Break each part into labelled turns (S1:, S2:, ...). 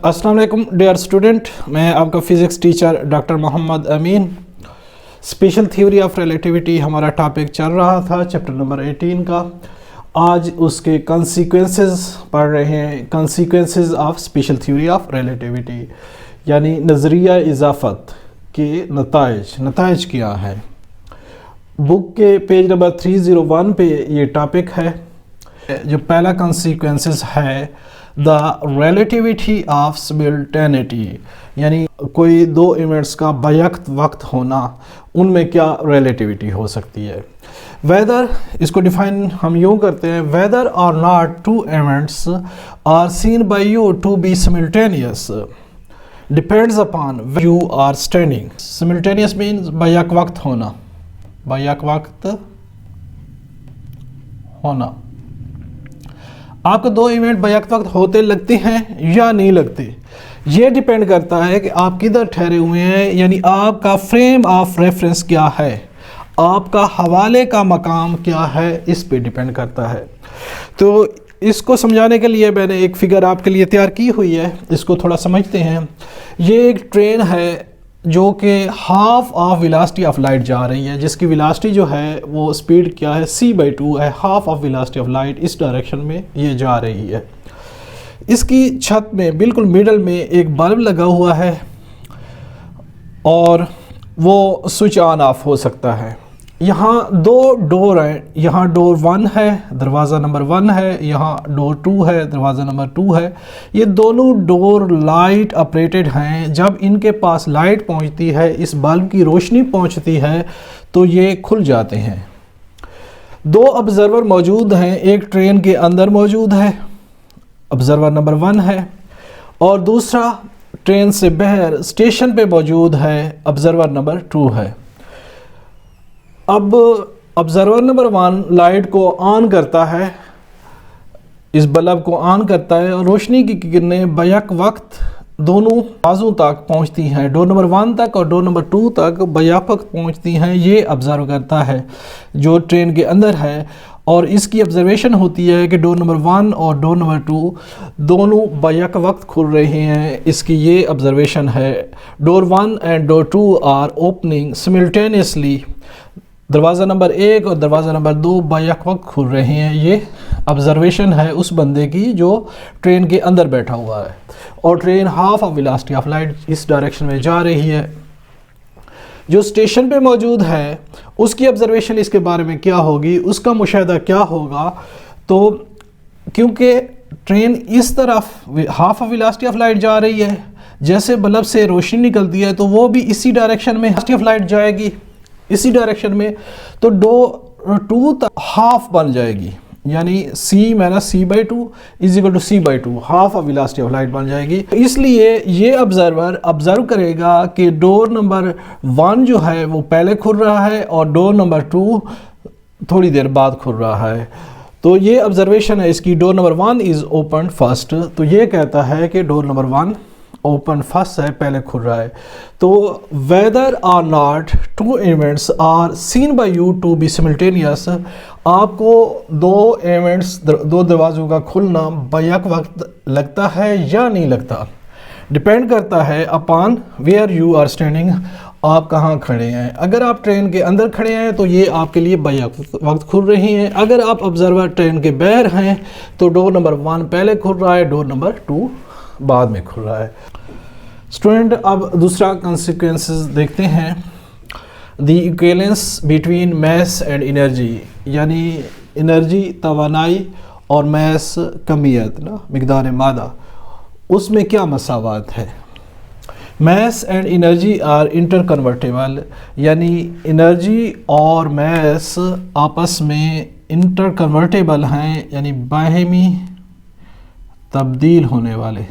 S1: अस्सलाम वालेकुम dear student, मैं आपका physics teacher doctor Mohammad Amin. Special theory of relativity हमारा टॉपिक चल रहा था, चैप्टर नंबर 18 का। आज उसके कंसीक्वेंसेस पढ़ रहे हैं, consequences of special theory of relativity, यानी नज़रिया इजाफत के नताइज क्या है। बुक के पेज नंबर 301 पे ये टॉपिक है। जो पहला कंसीक्वेंसेस है द रिलेटिविटी ऑफ सिमिल्टेनिटी, यानी कोई दो इवेंट्स का बैक वक्त होना, उनमें क्या रिलेटिविटी हो सकती है। वेदर, इसको डिफाइन हम यूँ करते हैं, वेदर और not two events are seen by you to be simultaneous depends upon you are standing. Simultaneous means बैक वक्त होना, बैक वक्त होना। आपको दो इवेंट बैक वक्त होते लगते हैं या नहीं लगते, ये डिपेंड करता है कि आप किधर ठहरे हुए हैं, यानी आपका फ्रेम ऑफ रेफरेंस क्या है, आपका हवाले का मकाम क्या है, इस पे डिपेंड करता है। तो इसको समझाने के लिए मैंने एक फिगर आपके लिए तैयार की हुई है, इसको थोड़ा समझते हैं। ये एक ट्रेन है जो कि half of velocity of light जा रही है, जिसकी वेलोसिटी जो है वो स्पीड क्या है, c/2 है। Half of velocity of light इस डायरेक्शन में ये जा रही है। इसकी छत में बिल्कुल मिडल में एक बल्ब लगा हुआ है और वो स्विच ऑन ऑफ हो सकता है। यहाँ दो डोर हैं, यहाँ डोर 1 है, दरवाज़ा नंबर 1 है, यहाँ डोर 2 है, दरवाज़ा नंबर 2 है। ये दोनों डोर लाइट ऑपरेटेड हैं। जब इनके पास लाइट पहुँचती है, इस बल्ब की रोशनी पहुँचती है, तो ये खुल जाते हैं। दो ऑब्ज़र्वर मौजूद हैं, एक ट्रेन के अंदर मौजूद है, ऑब्ज़र्वर नंबर 1 है, और दूसरा ट्रेन से बाहर स्टेशन पे मौजूद है, ऑब्ज़र्वर नंबर 2 है। अब ऑब्ज़र्वर नंबर 1 लाइट को ऑन करता है, इस बल्ब को ऑन करता है, और रोशनी की किरणें बैक वक्त दोनों बाजू तक पहुंचती हैं, डोर नंबर 1 तक और डोर नंबर 2 तक बैक वक्त पहुंचती हैं। ये ऑब्ज़र्व करता है जो ट्रेन के अंदर है, और इसकी ऑब्जर्वेशन होती है कि डोर नंबर 1 और डोर नंबर 2 दोनों बैक वक्त खुल रहे हैं। इसकी ये ऑब्जर्वेशन है, door 1 and door 2 are opening simultaneously. दरवाज़ा नंबर 1 और दरवाज़ा नंबर 2 बैक वक्त खुल रहे हैं। ये ऑब्जर्वेशन है उस बंदे की जो ट्रेन के अंदर बैठा हुआ है, और train half of velocity of light इस डायरेक्शन में जा रही है। जो स्टेशन पे मौजूद है उसकी ऑब्जर्वेशन इसके बारे में क्या होगी, उसका मुशाहिदा क्या होगा। तो क्योंकि ट्रेन इस तरफ half of velocity of light जा रही है, जैसे बल्ब से रोशनी निकलती है तो वो भी इसी डायरेक्शन में वेलोसिटी ऑफ लाइट जाएगी, इसी डायरेक्शन में। तो डोर 2 तक हाफ बन जाएगी, यानी c - c/2 = c/2, half of velocity of light बन जाएगी। इसलिए ये ऑब्जर्वर ऑब्जर्व करेगा कि डोर नंबर 1 जो है वो पहले खुल रहा है और डोर नंबर 2 थोड़ी देर बाद खुल रहा है। तो ये ऑब्जर्वेशन है इसकी, door number 1 is open first. तो ये कहता है कि डोर नंबर 1 ओपन फर्स्ट है, पहले खुल रहा है। तो whether or not two events are seen by you to be simultaneous, आपको दो इवेंट्स, दो दरवाज़ों का खुलना बैक वक्त लगता है या नहीं लगता, डिपेंड करता है upon where you are standing, आप कहाँ खड़े हैं। अगर आप ट्रेन के अंदर खड़े हैं तो ये आपके लिए बैक वक्त खुल रही हैं। अगर आप ऑब्जर्वर ट्रेन के बाहर हैं तो डोर नंबर 1 पहले खुल रहा है, डोर नंबर 2 बाद में खुल रहा है। स्टूडेंट, अब दूसरा कंसिक्वेंसेस देखते हैं। The equivalence between mass and energy, यानी एनर्जी तवानाई और मैस कमियत ना, मिकदार मादा, उसमें क्या मसावात है। Mass and energy are interconvertible, यानी एनर्जी और मैस आपस में इंटर कन्वर्टेबल हैं, यानी बाहमी तब्दील होने वाले,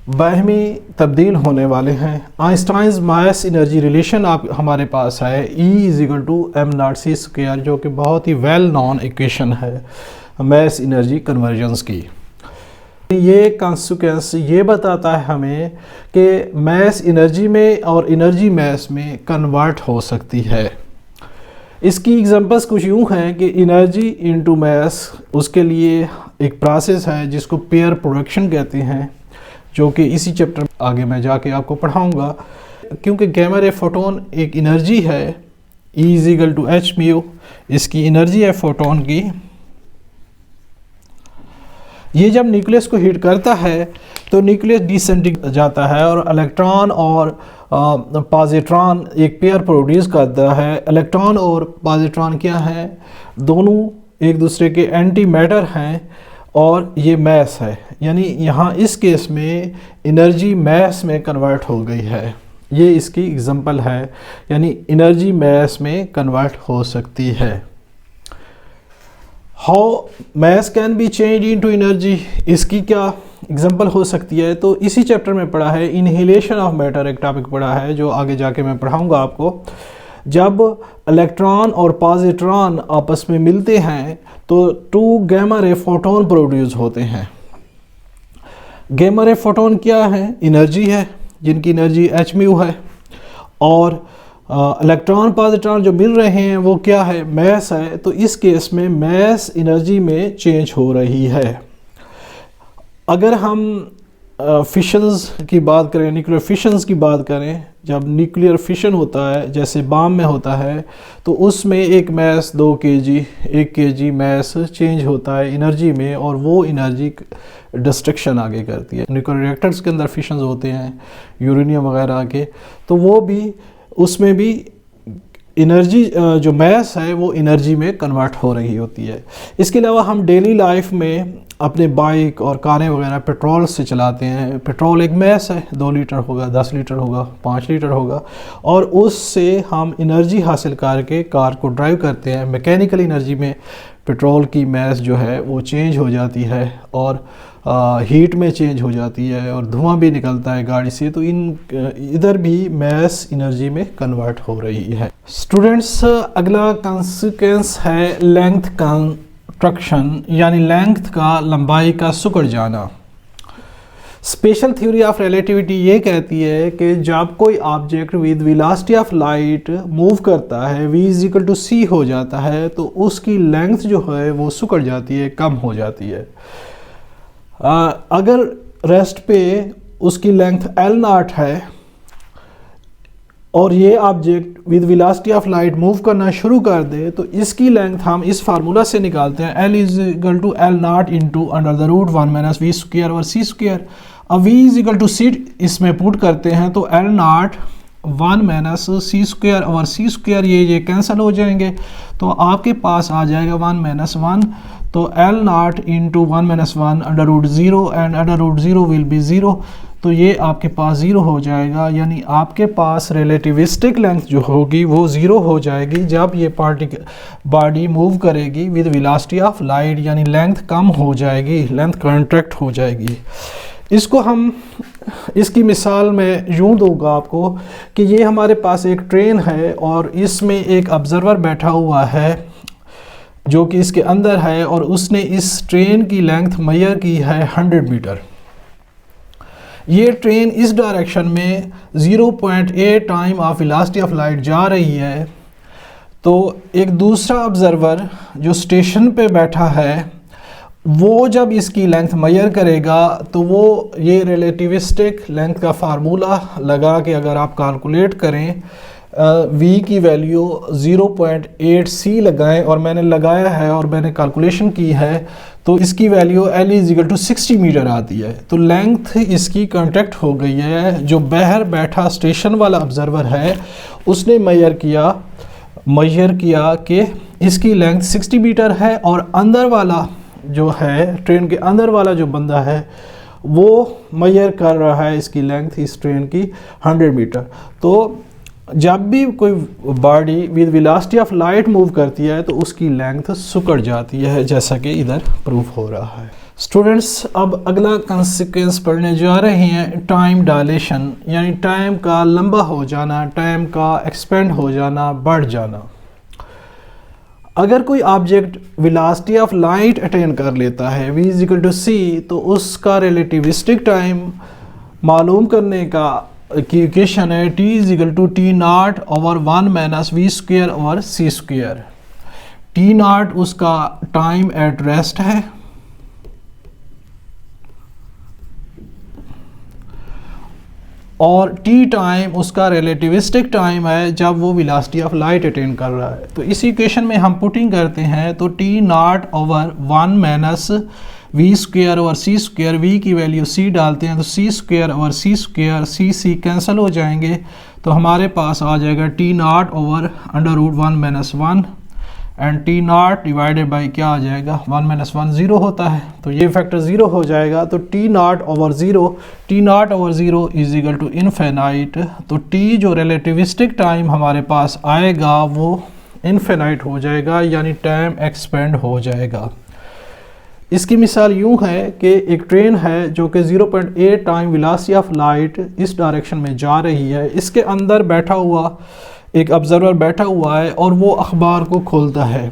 S1: बाहमी तब्दील होने वाले हैं। आइंस्टाइन्स मास एनर्जी रिलेशन आप हमारे पास है, E = mc², जो कि बहुत ही वेल नॉन इक्वेशन है मास एनर्जी कन्वर्जेंस की। ये कॉन्सिक्वेंस ये बताता है हमें कि मास एनर्जी में और एनर्जी मास में कन्वर्ट हो सकती है। इसकी एग्जांपल्स कुछ यूँ हैं कि एनर्जी इनटू मास, उसके लिए एक प्रोसेस है जिसको पेयर प्रोडक्शन कहते हैं, जो कि इसी चैप्टर में आगे मैं जाके आपको पढ़ाऊँगा। क्योंकि गैमा रे फोटोन एक एनर्जी है, E = h म्यू, इसकी एनर्जी है फोटोन की। ये जब न्यूक्लियस को हीट करता है तो न्यूक्लियस डिसइंटीग्रेट जाता है और इलेक्ट्रॉन और पॉजिट्रॉन एक पेयर प्रोड्यूस करता है। इलेक्ट्रॉन और पॉजिट्रॉन क्या है? दोनों एक दूसरे के एंटी मैटर हैं और ये मैस है, यानी यहाँ इस केस में एनर्जी मैस में कन्वर्ट हो गई है। ये इसकी एग्जांपल है, यानी एनर्जी मैस में कन्वर्ट हो सकती है। How mass can be change into energy, इसकी क्या एग्जांपल हो सकती है? तो इसी चैप्टर में पढ़ा है, इनहेलेशन ऑफ मैटर एक टॉपिक पढ़ा है जो आगे जाके मैं पढ़ाऊंगा आपको। जब इलेक्ट्रॉन और पॉजिट्रॉन आपस में मिलते हैं तो 2 गैमा रे फोटोन प्रोड्यूस होते हैं। गैमा रे फोटोन क्या है? एनर्जी है, जिनकी एनर्जी h म्यू है, और इलेक्ट्रॉन पॉजिट्रॉन जो मिल रहे हैं वो क्या है? मैस है। तो इस केस में मैस एनर्जी में चेंज हो रही है। अगर हम फिशंस की बात करें, न्यूक्लियर फिशंस की बात करें, जब न्यूक्लियर फिशन होता है जैसे बॉम्ब में होता है तो उसमें एक mass 2 kg 1 kg mass change होता है एनर्जी में, और वो एनर्जी डिस्ट्रक्शन आगे करती है। न्यूक्लियर रिएक्टर्स के अंदर फिशंस होते हैं यूरेनियम वगैरह के, तो वो भी उसमें भी एनर्जी जो मैस है वो एनर्जी में कन्वर्ट हो रही होती है। इसके अलावा हम डेली लाइफ में अपने बाइक और कारें वगैरह पेट्रोल से चलाते हैं। पेट्रोल एक मैस है, 2 लीटर होगा, 10 लीटर होगा, 5 लीटर होगा, और उससे हम एनर्जी हासिल करके कार को ड्राइव करते हैं। मैकेनिकल एनर्जी में पेट्रोल की मैस जो है वो चेंज हो जाती है और हीट में चेंज हो जाती है और धुआं भी निकलता है गाड़ी से, तो इधर भी मैस एनर्जी में कन्वर्ट हो रही है। स्टूडेंट्स, अगला कॉन्सिक्वेंस है लेंथ कंस्ट्रक्शन, यानी लेंथ का, लंबाई का सिकुड़ जाना। स्पेशल थ्योरी ऑफ रिलेटिविटी ये कहती है कि जब कोई object with velocity of light move करता है, v = c हो जाता है, तो उसकी लेंथ जो है वो सिकुड़ जाती है, कम हो जाती है। अगर रेस्ट पे उसकी लेंथ L0 है और ये object with velocity of light move करना शुरू कर दे, तो इसकी लेंथ हम इस फार्मूला से निकालते हैं, L = L0 × √1 - v² और c²। अब v = c इसमें पुट करते हैं तो L0 1 - c² और c² ये कैंसिल हो जाएंगे, तो आपके पास आ जाएगा 1 - 1, तो L0 × 1 - 1 √0 एंड √0 विल बी 0, तो ये आपके पास 0 हो जाएगा। यानी आपके पास रिलेटिविस्टिक लेंथ जो होगी वो 0 हो जाएगी जब ये बॉडी मूव करेगी विद वेलोसिटी ऑफ लाइट, यानी लेंथ कम हो जाएगी, लेंथ कॉन्ट्रैक्ट हो जाएगी। इसको हम इसकी मिसाल में यूँ दूंगा आपको कि ये हमारे पास एक ट्रेन है और इसमें एक ऑब्जर्वर बैठा हुआ है जो कि इसके अंदर है, और उसने इस ट्रेन की लेंथ मेजर की है 100 मीटर। ये ट्रेन इस डायरेक्शन में 0.8 time of velocity of light जा रही है। तो एक दूसरा ऑब्जर्वर जो स्टेशन पे बैठा है वो जब इसकी लेंथ मेजर करेगा तो वो ये रिलेटिविस्टिक लेंथ का फार्मूला लगा के अगर आप कैलकुलेट करें, v की वैल्यू 0.8 c लगाएं, और मैंने लगाया है और मैंने कैलकुलेशन की है, तो इसकी वैल्यू L = 60 मीटर आती है। तो लेंथ इसकी कॉन्टैक्ट हो गई है। जो बाहर बैठा स्टेशन वाला ऑब्जर्वर है उसने मेजर किया कि इसकी लेंथ 60 मीटर है, और अंदर वाला जो है, ट्रेन के अंदर वाला जो बंदा है वो मेजर कर रहा है इसकी लेंथ, इस ट्रेन की 100 मीटर। तो जब भी कोई body with velocity of light move करती है तो उसकी लेंथ सिकुड़ जाती है, जैसा कि इधर प्रूफ हो रहा है। स्टूडेंट्स, अब अगला कॉन्सिक्वेंस पढ़ने जा रहे हैं टाइम डायलेशन, यानी टाइम का लंबा हो जाना, टाइम का एक्सपेंड हो जाना, बढ़ जाना। अगर कोई object velocity of light attain कर लेता है v = c, तो उसका रिलेटिविस्टिक टाइम मालूम करने का की इक्वेशन है t = t0 / 1 - v² और c²। t0 उसका टाइम एट रेस्ट है और टी टाइम उसका रिलेटिविस्टिक टाइम है जब वो वेलोसिटी ऑफ लाइट अटेन कर रहा है। तो इस इक्वेशन में हम पुटिंग करते हैं तो T naught over 1 minus V square over C square, V की वैल्यू सी डालते हैं तो C square over C square, C cancel हो जाएंगे तो हमारे पास आ जाएगा T naught over under root 1 minus 1 and T naught divided by क्या आ जाएगा 1 माइनस 1 ज़ीरो होता है, तो ये फैक्टर ज़ीरो हो जाएगा। तो T naught over zero is equal to infinite. तो टी जो रिलेटिविस्टिक टाइम हमारे पास आएगा वो इनफिनाइट हो जाएगा, यानी टाइम एक्सपेंड हो जाएगा। इसकी मिसाल यूँ है कि एक ट्रेन है जो कि 0.8 टाइम वेलोसिटी ऑफ लाइट इस डायरेक्शन में जा रही है। इसके अंदर बैठा हुआ एक ऑब्जर्वर बैठा हुआ है और वो अखबार को खोलता है।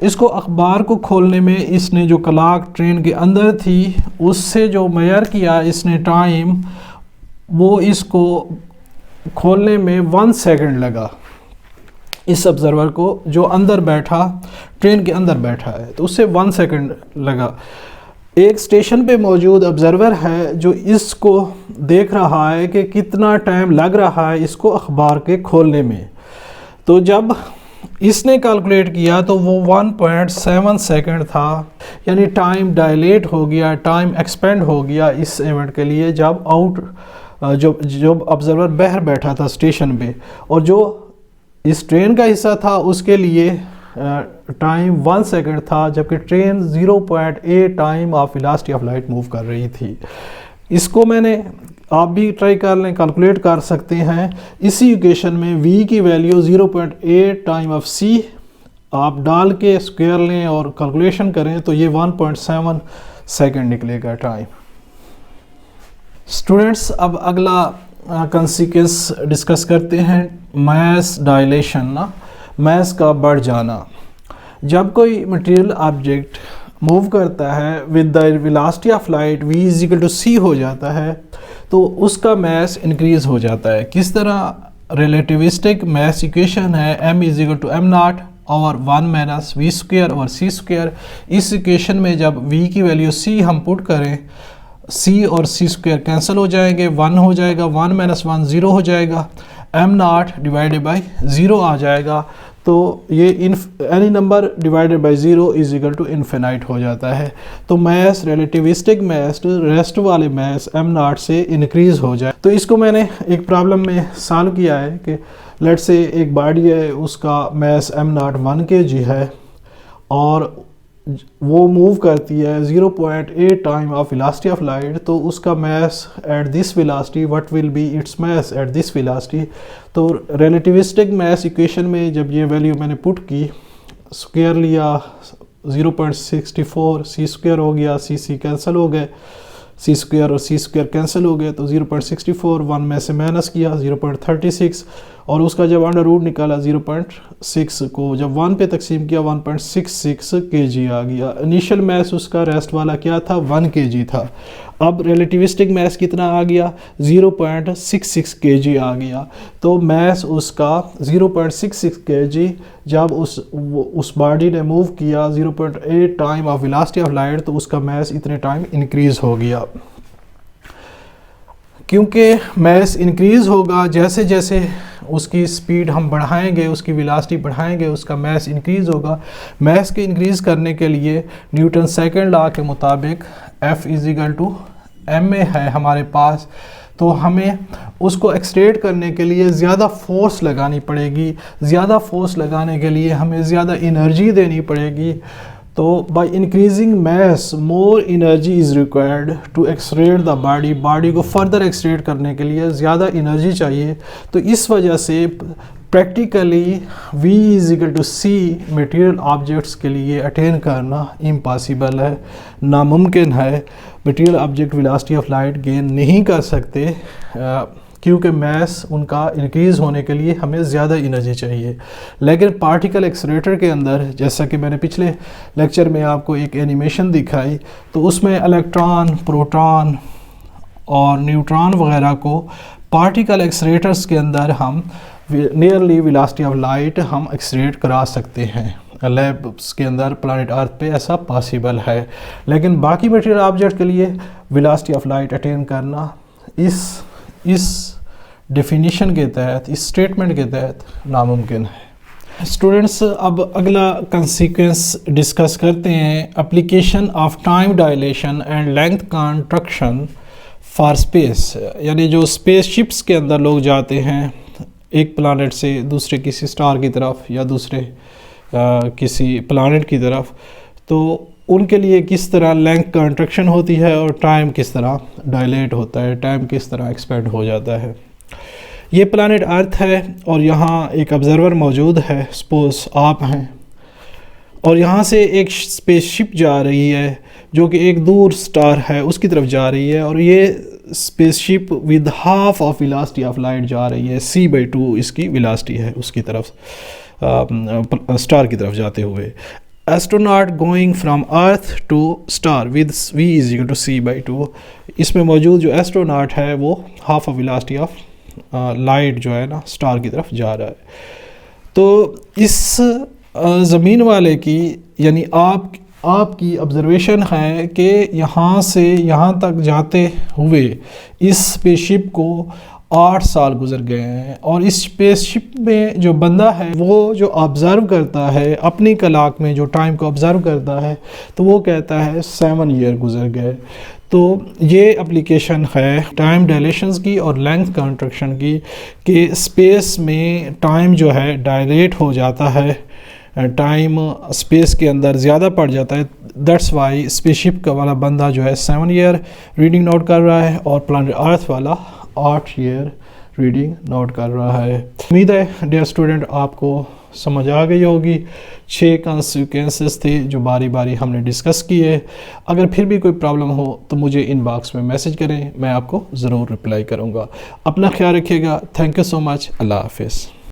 S1: इसको अखबार को खोलने में इसने जो क्लॉक ट्रेन के अंदर थी उससे जो मेजर किया इसने टाइम, वो इसको खोलने में 1 सेकंड लगा। इस ऑब्जर्वर को जो अंदर बैठा, ट्रेन के अंदर बैठा है, तो उससे 1 सेकंड लगा। एक स्टेशन पे मौजूद ऑब्जर्वर है जो इसको देख रहा है कि कितना टाइम लग रहा है इसको अखबार के खोलने में। तो जब इसने कैलकुलेट किया तो वो 1.7 सेकंड था, यानी टाइम डायलेट हो गया, टाइम एक्सपेंड हो गया इस इवेंट के लिए जब जो ऑब्जर्वर बाहर बैठा था स्टेशन पे, और जो इस ट्रेन का हिस्सा था उसके लिए टाइम 1 सेकंड था, जबकि train 0.8 time of velocity of light move कर रही थी। इसको आप भी ट्राई कर लें, कैलकुलेट कर सकते हैं। इसी इक्वेशन में v की वैल्यू 0.8 टाइम ऑफ c आप डाल के स्क्वायर लें और कैलकुलेशन करें तो ये 1.7 सेकंड निकलेगा टाइम। स्टूडेंट्स, अब अगला कंसीक्वेंस डिस्कस करते हैं, मास डायलेशन ना, मास का बढ़ जाना। जब कोई मटेरियल ऑब्जेक्ट मूव करता है with the velocity of light v is equal to c हो जाता है तो उसका मास इंक्रीज हो जाता है। किस तरह? रिलेटिविस्टिक मास इक्वेशन है m is equal to m naught over 1 minus V square over C square. इस इक्वेशन में जब v की वैल्यू c हम पुट करें, c और c स्क्वेयर कैंसिल हो जाएंगे, 1 हो जाएगा, 1 माइनस 1 ज़ीरो हो जाएगा, m naught divided by zero आ जाएगा। तो ये any number divided by zero is equal to infinite हो जाता है। तो मास, रिलेटिविस्टिक मास रेस्ट वाले मास m नॉट से इंक्रीज़ हो जाए। तो इसको मैंने एक प्रॉब्लम में सॉल्व किया है कि लेट से एक बॉडी है, उसका मास m नॉट 1 kg है और वो मूव करती है 0.8 time of velocity of light, तो उसका mass at this velocity, what will be its mass at this velocity. तो रिलेटिविस्टिक मास इक्वेशन में जब ये वैल्यू मैंने पुट की, स्क्वायर लिया 0.64, सी स्क्वायर हो गया, सी कैंसिल हो गए, सी स्क्वायर और सी स्क्वायर कैंसिल हो गए, तो 0.64 1 में से माइनस किया 0.36 और उसका जब अंडर रूट निकाला 0.6 को जब 1 पे तकसीम किया 1.66 kg आ गया। इनिशियल मास उसका रेस्ट वाला क्या था? 1 kg था। अब रिलेटिविस्टिक मास कितना आ गया? 0.66 kg आ गया। तो मास उसका 0.66 kg जब उस बॉडी ने मूव किया 0.8 time of velocity of light, तो उसका मास इतने टाइम इंक्रीज़ हो गया। क्योंकि मास इंक्रीज़ होगा, जैसे जैसे उसकी स्पीड हम बढ़ाएंगे, उसकी वेलोसिटी बढ़ाएंगे, उसका मास इंक्रीज़ होगा। मास के इंक्रीज़ करने के लिए न्यूटन सेकंड लॉ के मुताबिक F is equal to ma है हमारे पास, तो हमें उसको एक्सलेरेट करने के लिए ज़्यादा फोर्स लगानी पड़ेगी। ज़्यादा फोर्स लगाने के लिए हमें ज़्यादा एनर्जी देनी पड़ेगी। तो by increasing mass more energy is required to accelerate the body. Body को फर्दर एक्सलेरेट करने के लिए ज़्यादा एनर्जी चाहिए। तो इस वजह से practically v is equal to c material objects के लिए अटेन करना इम्पॉसिबल है, नामुमकिन है। Material object velocity of light gain नहीं कर सकते क्योंकि मास उनका इंक्रीज़ होने के लिए हमें ज़्यादा एनर्जी चाहिए। लेकिन पार्टिकल एक्सेलरेटर के अंदर, जैसा कि मैंने पिछले लेक्चर में आपको एक एनिमेशन दिखाई, तो उसमें इलेक्ट्रॉन, प्रोटॉन और न्यूट्रॉन वगैरह को पार्टिकल एक्सेलरेटर्स के अंदर हम नियरली वेलोसिटी ऑफ लाइट हम एक्सेलरेट करा सकते हैं। लैब्स के अंदर प्लैनेट अर्थ पे ऐसा पॉसिबल है, लेकिन बाकी मटेरियल ऑब्जेक्ट के लिए वेलोसिटी ऑफ लाइट अटेन करना इस डेफिनेशन के तहत, इस स्टेटमेंट के तहत नामुमकिन है। स्टूडेंट्स, अब अगला कंसीक्वेंस डिस्कस करते हैं, application of time dilation and length contraction for space. यानी जो स्पेस शिप्स के अंदर लोग जाते हैं एक प्लानट से दूसरे किसी स्टार की तरफ या दूसरे किसी प्लानट की तरफ, तो उनके लिए किस तरह लेंथ कॉन्ट्रक्शन होती है और टाइम किस तरह डायलेट होता है, टाइम किस तरह एक्सपेंड हो जाता है। ये प्लानट अर्थ है और यहाँ एक ऑब्जर्वर मौजूद है, सपोज आप हैं, और यहाँ से एक स्पेसशिप जा रही है जो कि एक दूर स्टार है उसकी तरफ जा रही है, और ये spaceship with half of velocity of light जा रही है, c/2 इसकी वेलोसिटी है उसकी तरफ, स्टार की तरफ जाते हुए। Astronaut going from earth to star with v = c/2। इसमें मौजूद जो एस्ट्रोनॉट है वो half of velocity of light जो है ना स्टार की तरफ जा रहा है। तो इस ज़मीन वाले की यानी आपकी ऑब्जर्वेशन है कि यहाँ से यहाँ तक जाते हुए इस स्पेसशिप को 8 साल गुजर गए हैं, और इस स्पेसशिप में जो बंदा है वो जो ऑब्ज़र्व करता है अपनी क्लॉक में, जो टाइम को ऑब्ज़र्व करता है, तो वो कहता है 7 ईयर गुजर गए। तो ये एप्लीकेशन है टाइम डायलेशंस की और लेंथ कॉन्ट्रक्शन की, कि स्पेस में टाइम जो है डायलेट हो जाता है, टाइम स्पेस के अंदर ज़्यादा पड़ जाता है। दैट्स वाई स्पेसशिप का वाला बंदा जो है 7 ईयर रीडिंग नोट कर रहा है और प्लैनेट अर्थ वाला 8 ईयर रीडिंग नोट कर रहा है। उम्मीद है डियर स्टूडेंट आपको समझ आ गई होगी। 6 कॉन्सिक्वेंसेस थे जो बारी बारी हमने डिस्कस किए। अगर फिर भी कोई प्रॉब्लम हो तो मुझे इनबॉक्स में मैसेज करें, मैं आपको ज़रूर रिप्लाई करूँगा। अपना ख्याल रखिएगा। Thank you so much. अल्लाह हाफिज़।